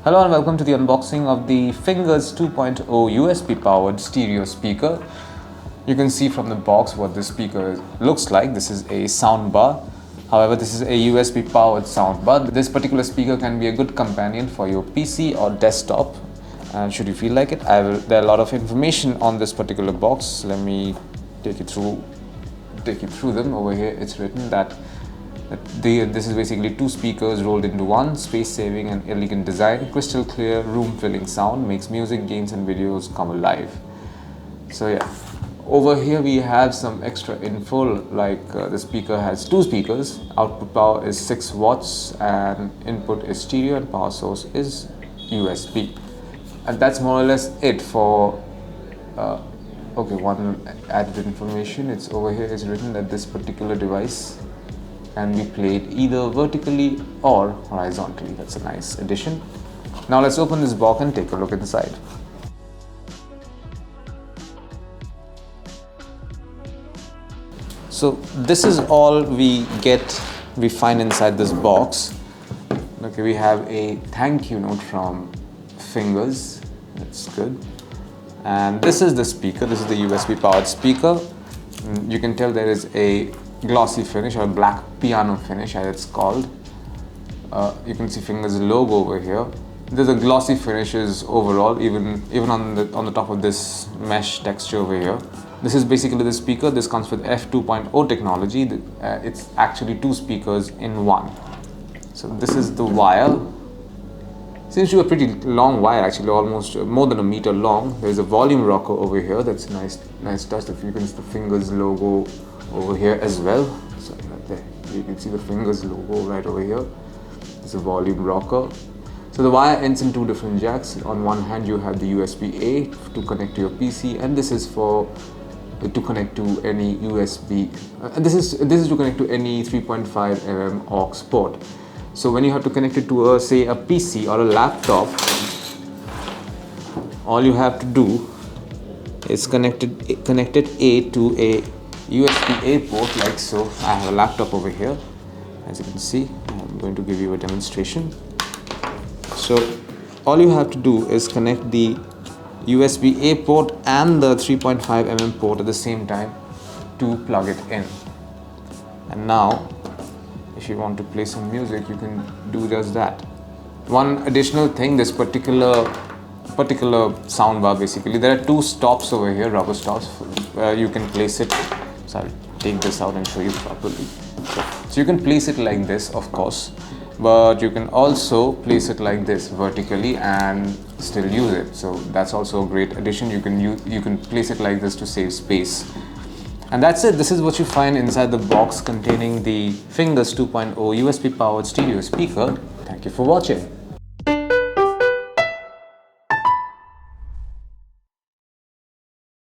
Hello and welcome to the unboxing of the Fingers 2.0 USB powered stereo speaker. You can see from the box what this speaker looks like. This is a sound bar. However, this is a USB powered sound bar. This particular speaker can be a good companion for your PC or desktop. And should you feel like it, there are a lot of information on this particular box. Let me take you through them. Over here it's written that this is basically two speakers rolled into one, space-saving and elegant design, crystal clear, room-filling sound, makes music, games and videos come alive. So yeah, over here we have some extra info like the speaker has two speakers, output power is 6 watts and input is stereo and power source is USB. And that's more or less it for okay, one added information. It's over here is written that this particular device can be played either vertically or horizontally. That's a nice addition. Now let's open this box and take a look inside. So this is all we find inside this box. Okay, we have a thank you note from Fingers. That's good. And this is the speaker. This is the USB powered speaker. You can tell there is a glossy finish or black piano finish as it's called. You can see Fingers logo over here. There's a glossy finishes overall, even on the top of this mesh texture over here. This is basically the speaker. This comes with F2.0 technology. It's actually two speakers in one. So this is the wire. Seems to be a pretty long wire, actually, almost more than a meter long. There's a volume rocker over here. That's nice touch. If you can see the Fingers logo over here as well. So right there, you can see the Fingers logo right over here. It's a volume rocker. So the wire ends in two different jacks. On one hand you have the USB-A to connect to your PC, and this is to connect to any USB. This is to connect to any 3.5mm aux port. So when you have to connect it to say a PC or a laptop, all you have to do is connect it A to a USB-A port like so. I have a laptop over here, as you can see. I'm going to give you a demonstration. So all you have to do is connect the USB-A port and the 3.5mm port at the same time to plug it in. And now if you want to play some music, you can do just that. One additional thing, this particular soundbar, basically there are two stops over here, rubber stops, where you can place it. So I'll take this out and show you properly. So you can place it like this, of course, but you can also place it like this vertically and still use it. So that's also a great addition. You can place it like this to save space. And that's it. This is what you find inside the box containing the Fingers 2.0 USB powered stereo speaker. Thank you for watching.